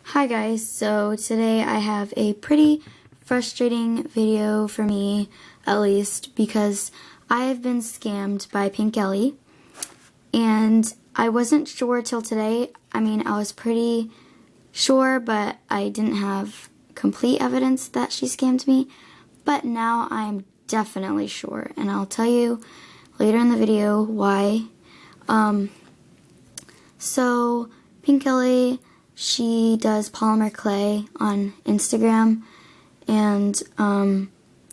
Hi guys, so today I have a pretty frustrating video for me, at least, because I have been scammed by Piinkellie, and I wasn't sure till today. I mean, I was pretty sure, but I didn't have complete evidence that she scammed me, but now I'm definitely sure, and I'll tell you later in the video why. So Piinkellie, she does polymer clay on Instagram, and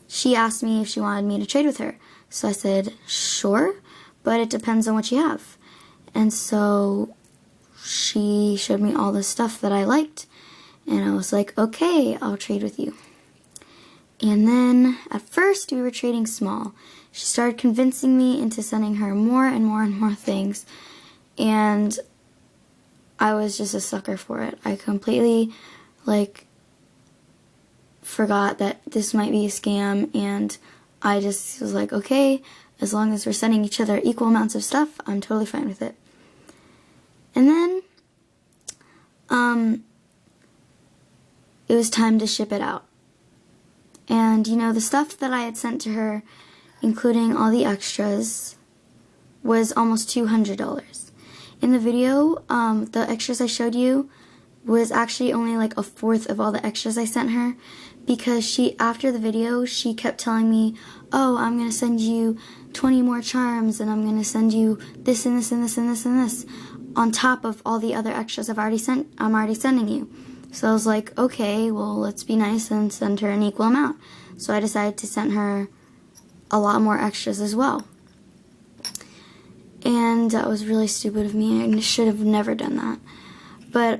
she asked me if she wanted me to trade with her. So I said, sure, but it depends on what you have. And so she showed me all the stuff that I liked, and I was like, okay, I'll trade with you. And then at first we were trading small. She started convincing me into sending her more and more and more things, and I was just a sucker for it. I completely, forgot that this might be a scam, and I just was like, okay, as long as we're sending each other equal amounts of stuff, I'm totally fine with it. And then, it was time to ship it out. And, you know, the stuff that I had sent to her, including all the extras, was almost $200. In the video, the extras I showed you was actually only like a fourth of all the extras I sent her, because after the video, she kept telling me, oh, I'm going to send you 20 more charms, and I'm going to send you this and this and this and this and this, on top of all the other extras I'm already sending you. So I was like, okay, well, let's be nice and send her an equal amount. So I decided to send her a lot more extras as well. And that was really stupid of me. I should have never done that. But,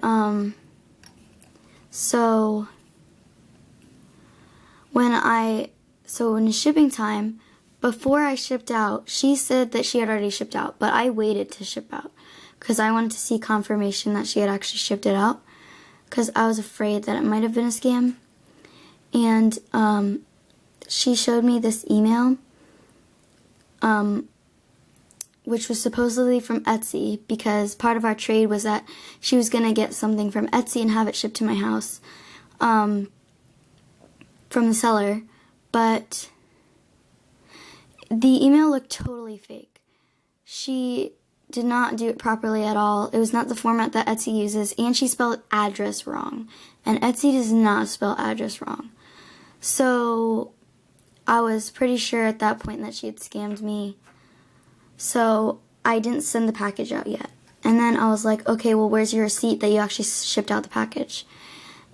so when the shipping time, before I shipped out, she said that she had already shipped out, but I waited to ship out because I wanted to see confirmation that she had actually shipped it out, because I was afraid that it might have been a scam. And she showed me this email, which was supposedly from Etsy, because part of our trade was that she was going to get something from Etsy and have it shipped to my house from the seller. But the email looked totally fake. She did not do it properly at all. It was not the format that Etsy uses, and she spelled address wrong. And Etsy does not spell address wrong. So I was pretty sure at that point that she had scammed me. So I didn't send the package out yet. And then I was like, okay, well, where's your receipt that you actually shipped out the package?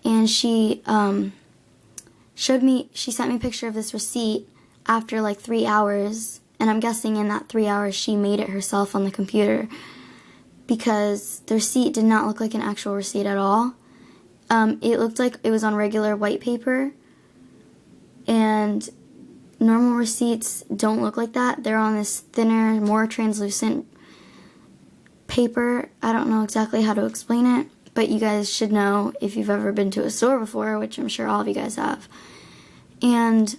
And she sent me a picture of this receipt after like 3 hours. And I'm guessing in that 3 hours she made it herself on the computer, because the receipt did not look like an actual receipt at all. It looked like it was on regular white paper, and normal receipts don't look like that. They're on this thinner, more translucent paper. I don't know exactly how to explain it, but you guys should know if you've ever been to a store before, which I'm sure all of you guys have. And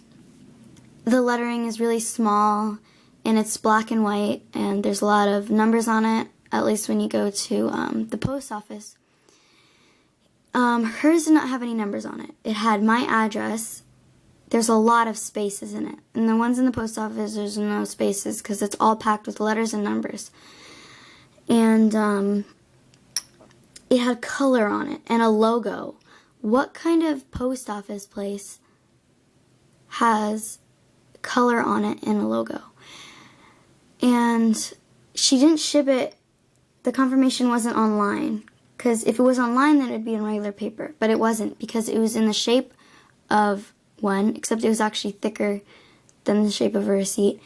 the lettering is really small, and it's black and white, and there's a lot of numbers on it, at least when you go to the post office. Hers did not have any numbers on it. It had my address. There's a lot of spaces in it. And the ones in the post office, there's no spaces because it's all packed with letters and numbers. And it had color on it and a logo. What kind of post office place has color on it and a logo? And she didn't ship it. The confirmation wasn't online, because if it was online, then it would be in regular paper. But it wasn't, because it was in the shape of one, except it was actually thicker than the shape of a receipt.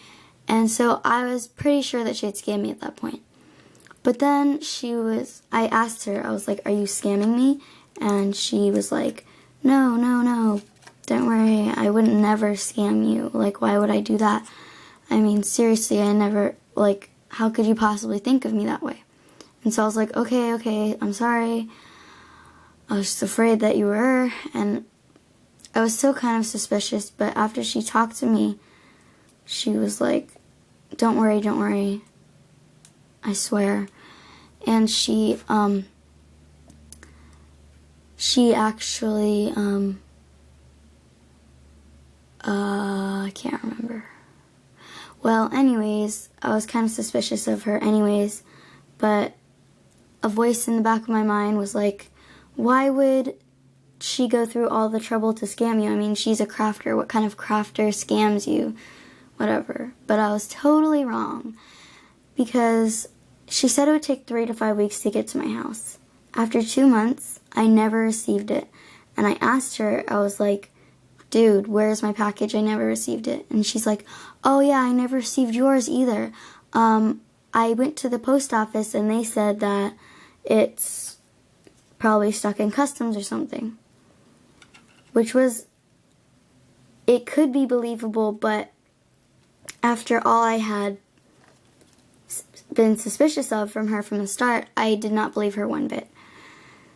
And so I was pretty sure that she had scammed me at that point. But then I asked her, I was like, are you scamming me? And she was like, no, don't worry, I would never scam you. Like, why would I do that? I mean, seriously, I never, how could you possibly think of me that way? And so I was like, okay, I'm sorry. I was just afraid that you were, and I was still kind of suspicious, but after she talked to me, she was like, don't worry, I swear. And she she actually, I can't remember. Well, anyways, I was kind of suspicious of her anyways, but a voice in the back of my mind was like, why would she go through all the trouble to scam you? I mean, she's a crafter. What kind of crafter scams you? Whatever. But I was totally wrong, because she said it would take 3 to 5 weeks to get to my house. After 2 months, I never received it. And I asked her, I was like, dude, where's my package? I never received it. And she's like, oh yeah, I never received yours either. I went to the post office and they said that it's probably stuck in customs or something. Which was, it could be believable, but after all I had been suspicious of from her from the start, I did not believe her one bit.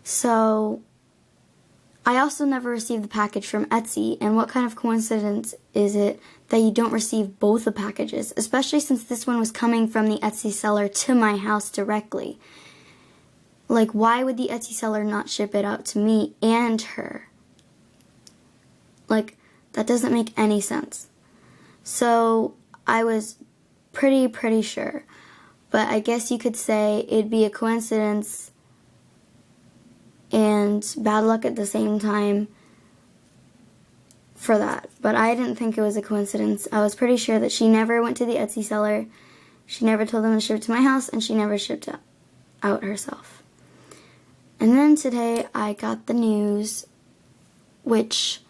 So I also never received the package from Etsy, and what kind of coincidence is it that you don't receive both the packages, especially since this one was coming from the Etsy seller to my house directly. Like, why would the Etsy seller not ship it out to me and her? Like, that doesn't make any sense. So I was pretty sure. But I guess you could say it'd be a coincidence and bad luck at the same time for that. But I didn't think it was a coincidence. I was pretty sure that she never went to the Etsy seller, she never told them to ship it to my house, and she never shipped it out herself. And then today I got the news which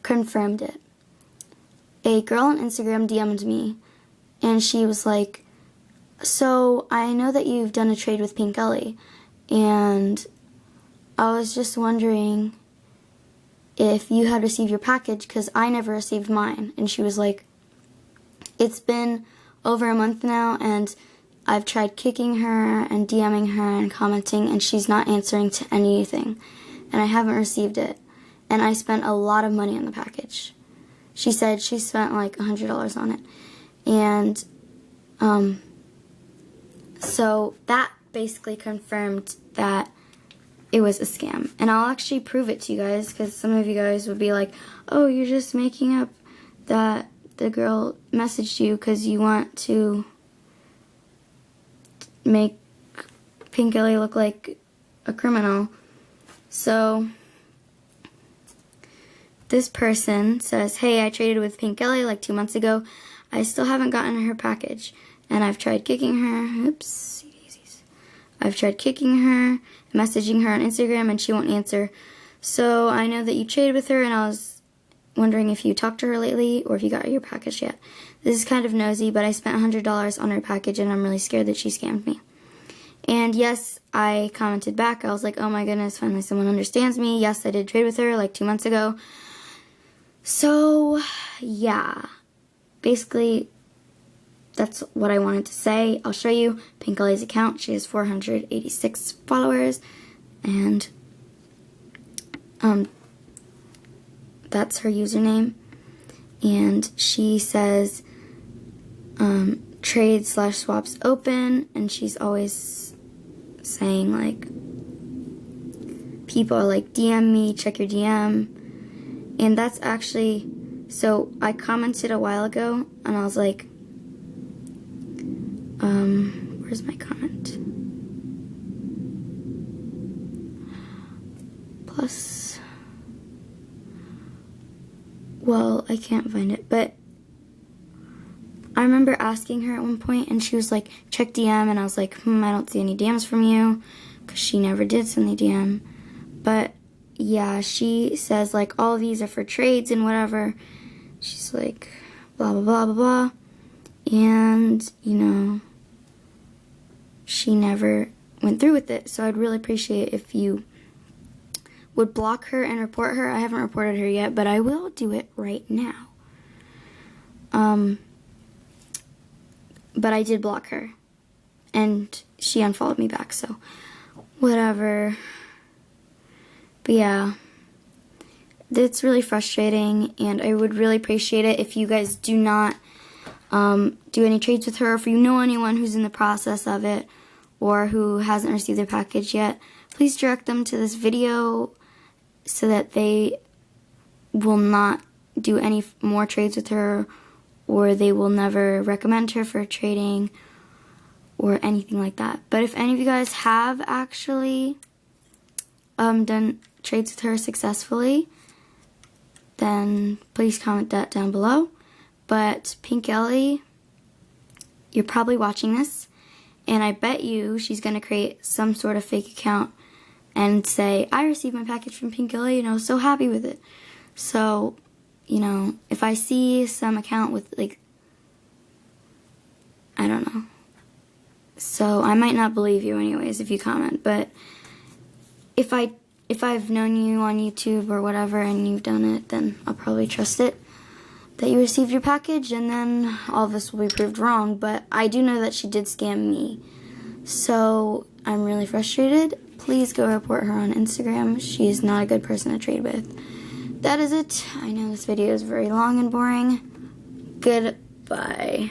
confirmed it. A girl on Instagram DM'd me, and she was like, so I know that you've done a trade with Piinkellie, and I was just wondering if you had received your package, because I never received mine. And she was like, it's been over a month now, and I've tried kicking her and DMing her and commenting, and she's not answering to anything, and I haven't received it. And I spent a lot of money on the package. She said she spent like $100 on it. And so that basically confirmed that it was a scam. And I'll actually prove it to you guys, because some of you guys would be like, oh, you're just making up that the girl messaged you because you want to make Piinkellie look like a criminal. So this person says, hey, I traded with Piinkellie like 2 months ago. I still haven't gotten her package, and I've tried kicking her. Oops. I've tried kicking her, messaging her on Instagram, and she won't answer. So I know that you traded with her, and I was wondering if you talked to her lately or if you got your package yet. This is kind of nosy, but I spent $100 on her package, and I'm really scared that she scammed me. And yes, I commented back. I was like, oh my goodness, finally someone understands me. Yes, I did trade with her like 2 months ago. So, yeah. Basically, that's what I wanted to say. I'll show you Piinkellie's account. She has 486 followers, and that's her username. And she says trade/swaps open, and she's always saying like, people are like, DM me, check your DM. And that's actually, so I commented a while ago, and I was like, where's my comment? Plus, well, I can't find it, but I remember asking her at one point, and she was like, check DM, and I was like, I don't see any DMs from you, because she never did send the DM. But yeah, she says like, all of these are for trades and whatever. She's like, blah blah blah blah blah, and you know, she never went through with it. So I'd really appreciate if you would block her and report her. I haven't reported her yet, but I will do it right now. But I did block her, and she unfollowed me back, so whatever. But yeah, it's really frustrating, and I would really appreciate it if you guys do not do any trades with her. If you know anyone who's in the process of it or who hasn't received their package yet, please direct them to this video. so that they will not do any more trades with her, or they will never recommend her for trading or anything like that. But if any of you guys have actually done trades with her successfully, then please comment that down below. But Piinkellie, you're probably watching this, and I bet you she's going to create some sort of fake account and say, I received my package from Piinkellie and I was so happy with it. So, you know, if I see some account with, like, I don't know. So I might not believe you anyways if you comment, but if I've known you on YouTube or whatever and you've done it, then I'll probably trust it that you received your package, and then all of this will be proved wrong. But I do know that she did scam me, so I'm really frustrated. Please go report her on Instagram. She's not a good person to trade with. That is it. I know this video is very long and boring. Goodbye.